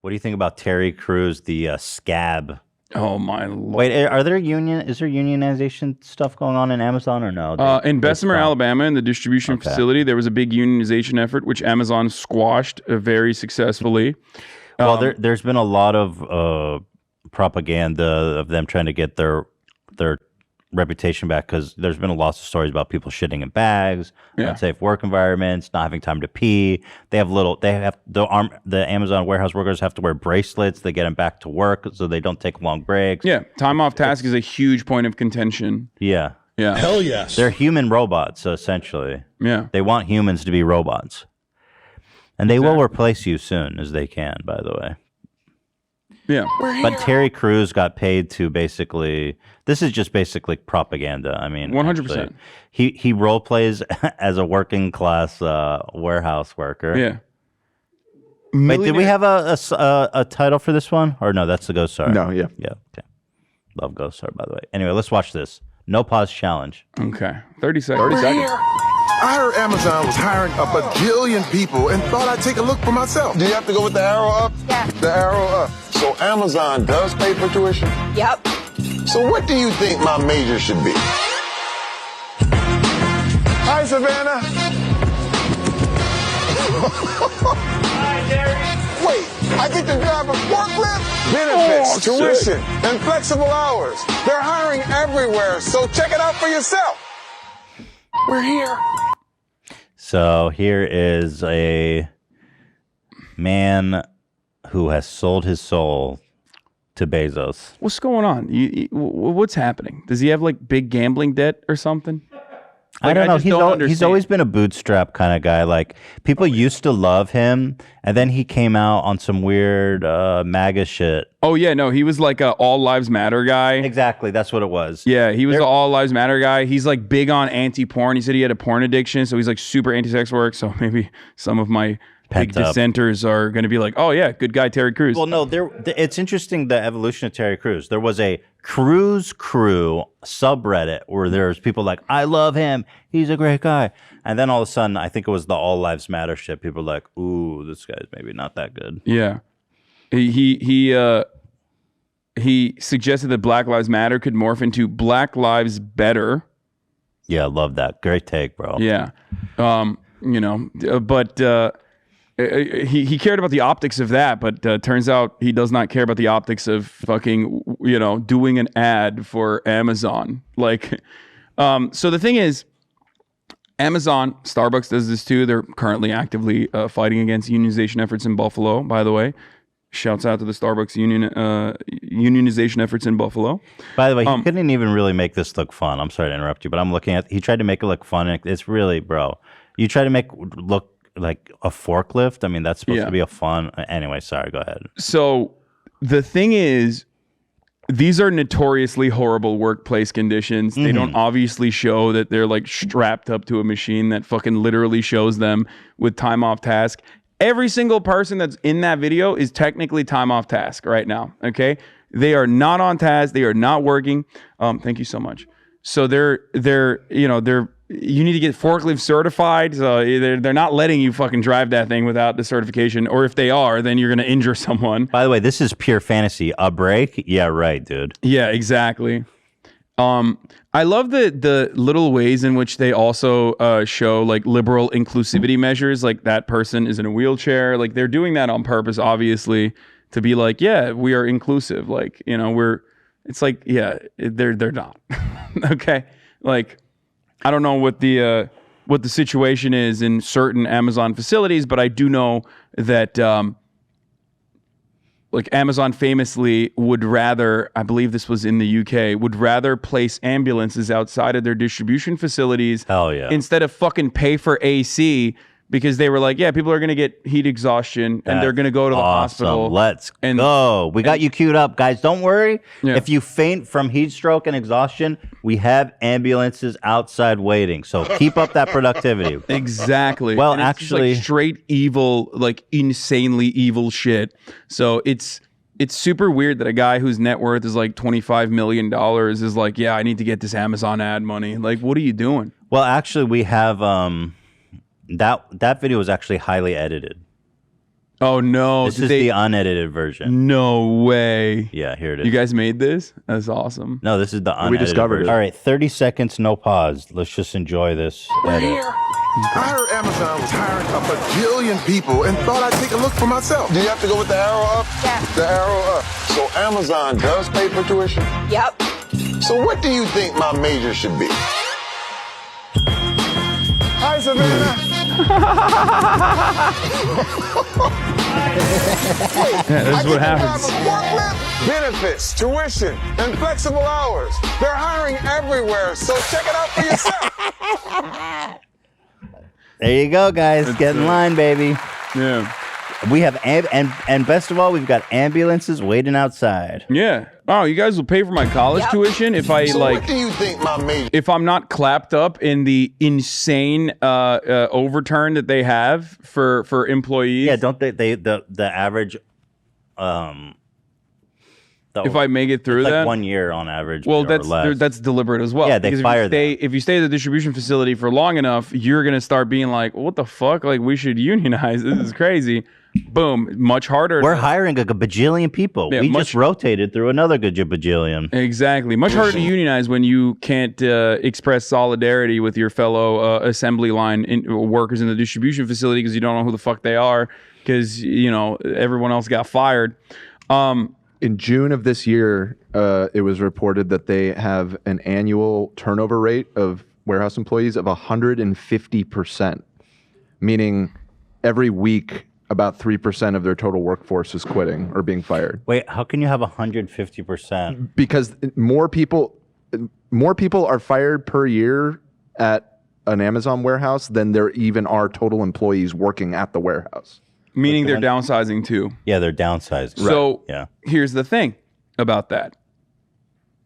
What do you think about Terry Crews, the scab? Oh my lord! Wait, is there unionization stuff going on in Amazon or no? In Bessemer, Alabama, in the distribution facility, there was a big unionization effort, which Amazon squashed very successfully. Well, there's been a lot of propaganda of them trying to get their reputation back, because there's been a lot of stories about people shitting in bags, unsafe work environments, not having time to pee. The Amazon warehouse workers have to wear bracelets. They get them back to work so they don't take long breaks. Yeah, time off task is a huge point of contention. Yeah. Hell yes. They're human robots, essentially. Yeah. They want humans to be robots. And they will replace you soon as they can, by the way. Yeah. But Terry Crews got paid to basically, this is just basically propaganda. I mean, 100%. He role plays as a working class warehouse worker. Yeah. Wait, did we have a title for this one? Or no, that's the Ghost Star. No, yeah. Yeah, okay. Love Ghost Star, by the way. Anyway, let's watch this. No pause challenge. Okay. 30 seconds. 30 seconds. I heard Amazon was hiring a bajillion people and thought I'd take a look for myself. Do you have to go with the arrow up? Yeah. The arrow up. So Amazon does pay for tuition? Yep. So what do you think my major should be? Hi, Savannah. Hi, Jerry. Wait, I get to drive a forklift? Benefits, tuition, and flexible hours. They're hiring everywhere, so check it out for yourself. We're here. So here is a man who has sold his soul to Bezos. What's going on? What's happening? Does he have like big gambling debt or something? I don't know. He's always been a bootstrap kind of guy. Like, people used to love him, and then he came out on some weird MAGA shit. Oh yeah, no, he was like a All Lives Matter guy. Exactly, that's what it was. Yeah, he was an All Lives Matter guy. He's like big on anti-porn. He said he had a porn addiction, so he's like super anti-sex work. So maybe some of my big dissenters are going to be like, oh yeah, good guy Terry Crews. Well, no, it's interesting, the evolution of Terry Crews. There was a Crews Crew subreddit where there's people like, I love him, he's a great guy. And then all of a sudden, I think it was the All Lives Matter shit. People were like, ooh, this guy's maybe not that good. Yeah. He suggested that Black Lives Matter could morph into Black Lives Better. Yeah, love that. Great take, bro. Yeah. He cared about the optics of that, but turns out he does not care about the optics of fucking, doing an ad for Amazon. Like, so the thing is, Amazon, Starbucks does this too. They're currently actively fighting against unionization efforts in Buffalo, by the way. Shouts out to the Starbucks unionization efforts in Buffalo. By the way, he couldn't even really make this look fun. I'm sorry to interrupt you, but I'm looking at, he tried to make it look fun. And it's really, bro, you try to make look like a forklift. I mean, that's supposed to be a fun. Anyway, sorry, go ahead. So the thing is, these are notoriously horrible workplace conditions. They don't obviously show that they're like strapped up to a machine that fucking literally shows them with time off task. Every single person that's in that video is technically time off task right now. Okay. They are not on task. They are not working. Thank you so much. So you need to get forklift certified. So they're not letting you fucking drive that thing without the certification. Or if they are, then you're going to injure someone. By the way, this is pure fantasy. A break? Yeah, right, dude. Yeah, exactly. I love the little ways in which they also show like liberal inclusivity measures. Like, that person is in a wheelchair. Like, they're doing that on purpose, obviously, to be like, yeah, we are inclusive. Like, it's like, yeah, they're not. Okay. Like, I don't know what the situation is in certain Amazon facilities, but I do know that like Amazon famously would rather, I believe this was in the UK, would rather place ambulances outside of their distribution facilities. Hell yeah. Instead of fucking pay for AC, because they were like, yeah, people are going to get heat exhaustion and they're going to go to the hospital. Let's go. We got you queued up, guys. Don't worry. Yeah. If you faint from heat stroke and exhaustion, we have ambulances outside waiting. So keep up that productivity. Exactly. Well, and actually, it's like straight evil, like insanely evil shit. So it's super weird that a guy whose net worth is like $25 million is like, yeah, I need to get this Amazon ad money. Like, what are you doing? Well, actually, we have... That video was actually highly edited. Oh no! This is the unedited version. No way. Yeah, here it is. You guys made this? That's awesome. No, this is the unedited discovered version. it. All right, 30 seconds, no pause. Let's just enjoy this. edit. I heard Amazon was hiring a bajillion people and thought I'd take a look for myself. Do you have to go with the arrow up? Yeah. The arrow up. So Amazon does pay for tuition? Yep. So what do you think my major should be? Hi, Savannah. That's what happens. Forklift, benefits, tuition, and flexible hours. They're hiring everywhere, so check it out for yourself. There you go, guys. Get in line, baby. Yeah. We have and best of all, we've got ambulances waiting outside. Yeah. Oh, you guys will pay for my college Yep. tuition if I So what do you think my major? if I'm not clapped up in the insane overturn that they have for employees. Yeah, don't they the average If I make it through it's like that 1 year on average. Well, or less. that's deliberate as well. Yeah, they Because fire if you stay at the distribution facility for long enough, you're gonna start being like, "What the fuck? Like, we should unionize. This is crazy." Boom, much harder. We're hiring a bajillion people. Yeah, we much- just rotated through another bajillion. Exactly. Much harder to unionize when you can't express solidarity with your fellow assembly line workers in the distribution facility because you don't know who the fuck they are because, everyone else got fired. In June of this year, it was reported that they have an annual turnover rate of warehouse employees of 150%, meaning every week about 3% of their total workforce is quitting or being fired. Wait, how can you have 150%? Because more people are fired per year at an Amazon warehouse than there even are total employees working at the warehouse. Meaning they're downsizing too. Yeah, they're downsized. So Yeah. here's the thing about that.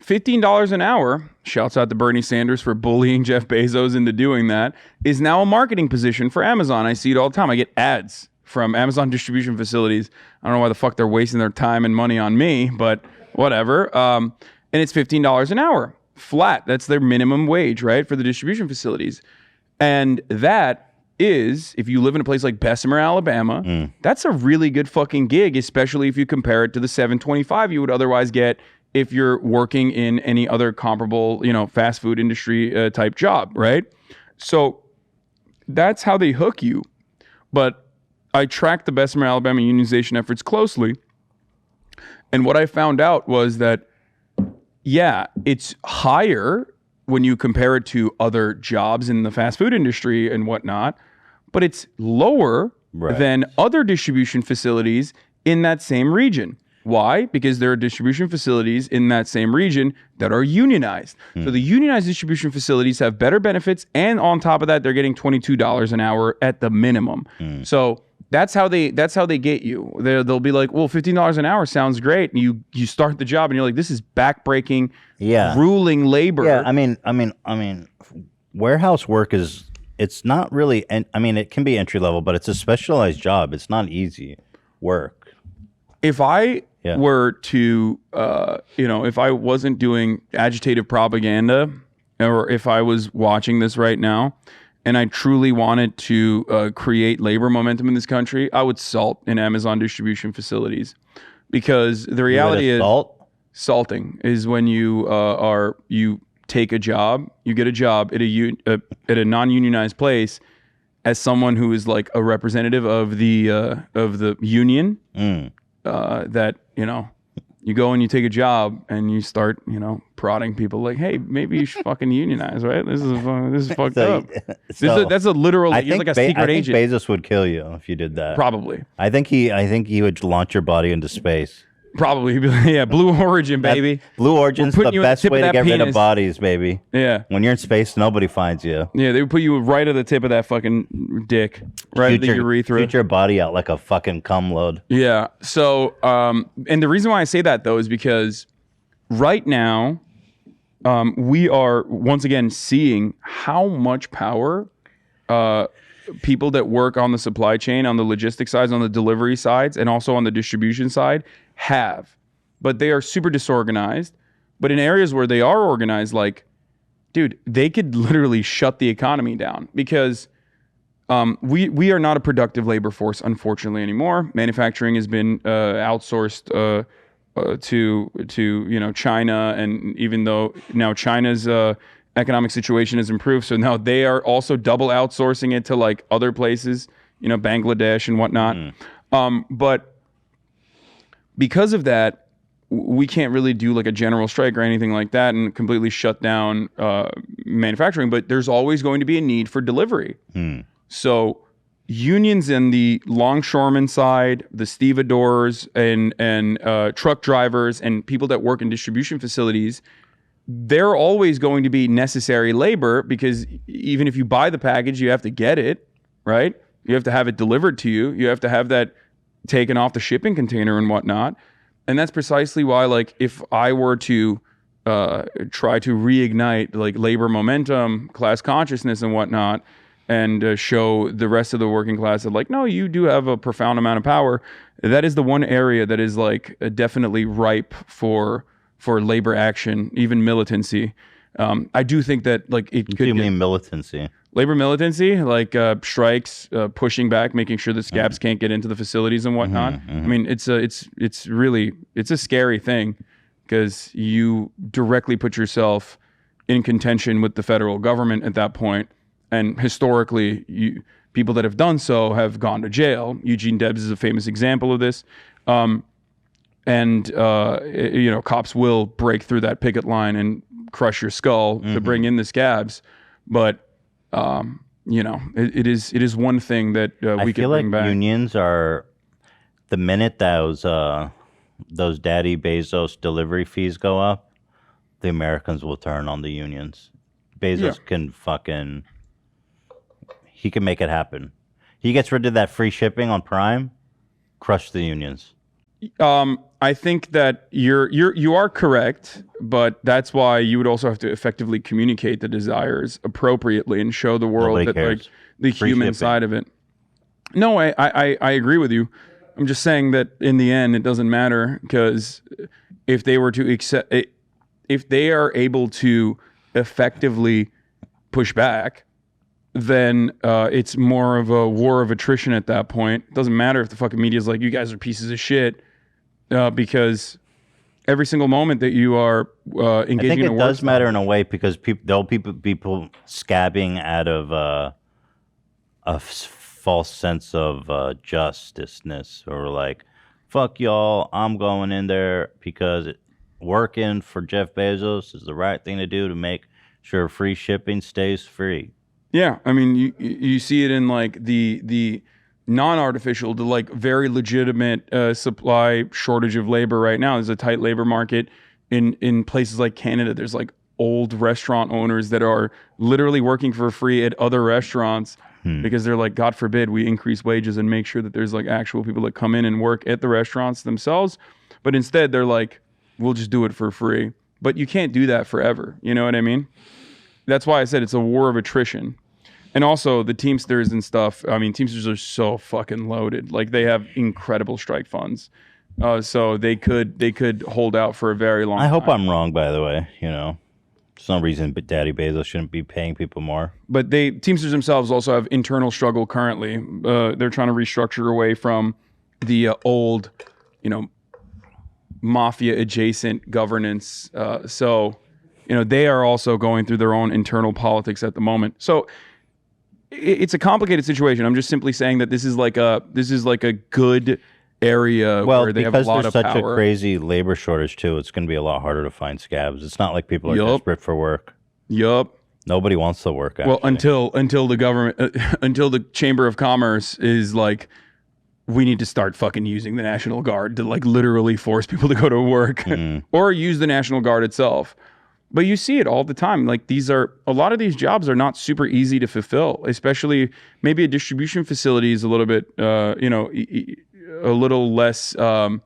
$15 an hour, shouts out to Bernie Sanders for bullying Jeff Bezos into doing that, is now a marketing position for Amazon. I see it all the time. I get ads from Amazon distribution facilities. I don't know why the fuck they're wasting their time and money on me, but whatever. And it's $15 an hour, flat. That's their minimum wage, right, for the distribution facilities. And that is, if you live in a place like Bessemer, Alabama, that's a really good fucking gig, especially if you compare it to the $7.25 you would otherwise get if you're working in any other comparable, fast food industry type job, right? So that's how they hook you. But I tracked the Bessemer, Alabama unionization efforts closely. And what I found out was that, yeah, it's higher when you compare it to other jobs in the fast food industry and whatnot, but it's lower than other distribution facilities in that same region. Why? Because there are distribution facilities in that same region that are unionized. So the unionized distribution facilities have better benefits, and on top of that, they're getting $22 an hour at the minimum. So that's how they get you. They'll be like, well, $15 an hour sounds great. And you start the job and you're like, this is backbreaking, grueling labor. Yeah, I mean, warehouse work it's not really, it can be entry level, but it's a specialized job. It's not easy work. If I were to, if I wasn't doing agitative propaganda, or if I was watching this right now, and I truly wanted to create labor momentum in this country, I would salt in Amazon distribution facilities, because the reality is salting is when you take a job, you get a job at a non-unionized place as someone who is like a representative of the union. That you go and you take a job and you start prodding people like, hey, maybe you should fucking unionize, right? This is fucked up. That's a literal. You're like a secret agent. Bezos would kill you if you did that. Probably. I think he would launch your body into space. Probably. He'd be like, yeah, Blue Origin, baby. Blue Origin's the best way to get rid of bodies, baby. Yeah. When you're in space, nobody finds you. Yeah, they would put you right at the tip of that fucking dick, right at the urethra. Shoot your body out like a fucking cum load. Yeah. So, and the reason why I say that though is because right now, we are once again seeing how much power people that work on the supply chain, on the logistics sides, on the delivery sides, and also on the distribution side have. But they are super disorganized. But in areas where they are organized, like, dude, they could literally shut the economy down, because We are not a productive labor force, unfortunately, anymore. Manufacturing has been outsourced to China, and even though now China's economic situation has improved, so now they are also double outsourcing it to like other places, Bangladesh and whatnot. But because of that, we can't really do like a general strike or anything like that and completely shut down manufacturing. But there's always going to be a need for delivery. So unions in the longshoreman side, the stevedores and truck drivers and people that work in distribution facilities, they're always going to be necessary labor because even if you buy the package, you have to get it, right? You have to have it delivered to you. You have to have that taken off the shipping container and whatnot. And that's precisely why, like, if I were to try to reignite like labor momentum, class consciousness and whatnot, and show the rest of the working class that like, no, you do have a profound amount of power. That is the one area that is like definitely ripe for labor action, even militancy. I do think that like it could. You mean militancy? Labor militancy, like strikes, pushing back, making sure that scabs can't get into the facilities and whatnot. I mean, it's a scary thing because you directly put yourself in contention with the federal government at that point. And historically, people that have done so have gone to jail. Eugene Debs is a famous example of this. Cops will break through that picket line and crush your skull to bring in the scabs. But, it is one thing that we can bring back. Unions are, the minute those Daddy Bezos delivery fees go up, the Americans will turn on the unions. Bezos can fucking... He can make it happen. He gets rid of that free shipping on Prime, crush the unions. I think that you are correct, but that's why you would also have to effectively communicate the desires appropriately and show the world Nobody that cares. like the Free human shipping. side of it. No, I agree with you. I'm just saying that in the end it doesn't matter because if they were to accept, if they are able to effectively push back, then it's more of a war of attrition at that point. It doesn't matter if the fucking media is like, you guys are pieces of shit, because every single moment that you are engaging I think in it a does war matter in a way because there'll be people scabbing out of a false sense of justiceness, or like, fuck y'all, I'm going in there because working for Jeff Bezos is the right thing to do to make sure free shipping stays free. Yeah, I mean, you see it in like the non-artificial to like very legitimate supply shortage of labor right now. There's a tight labor market in places like Canada. There's like old restaurant owners that are literally working for free at other restaurants because they're like, God forbid we increase wages and make sure that there's like actual people that come in and work at the restaurants themselves. But instead they're like, we'll just do it for free. But you can't do that forever. You know what I mean? That's why I said it's a war of attrition. And also the Teamsters and stuff. I mean, Teamsters are so fucking loaded. Like they have incredible strike funds. So they could hold out for a very long time. I hope I'm wrong, by the way. There's no reason Daddy Bezos shouldn't be paying people more. But Teamsters themselves also have internal struggle currently. They're trying to restructure away from the old, mafia adjacent governance. So they are also going through their own internal politics at the moment. So it's a complicated situation. I'm just simply saying that this is like a good area where they have a lot because of there's such power. a crazy labor shortage too, it's going to be a lot harder to find scabs. It's not like people are desperate for work. Yup. Nobody wants to work. Actually. Well, until the government, until the Chamber of Commerce is like, we need to start fucking using the National Guard to like literally force people to go to work or use the National Guard itself. But you see it all the time. Like a lot of these jobs are not super easy to fulfill, especially maybe a distribution facility is a little bit, a little less, a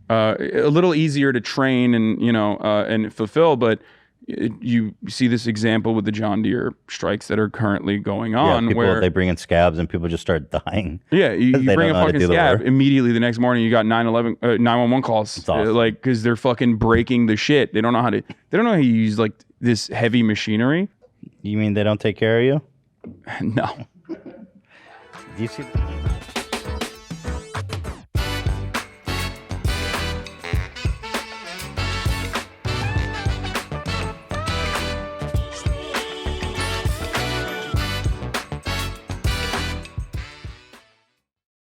little easier to train and, and fulfill. But you see this example with the John Deere strikes that are currently going on, where they bring in scabs and people just start dying. Yeah, you they bring don't a know how to fucking do the scab work. immediately the next morning. You got 911 calls, That's awesome. like because they're fucking breaking the shit. They don't know how to use like this heavy machinery. You mean they don't take care of you? No. you see?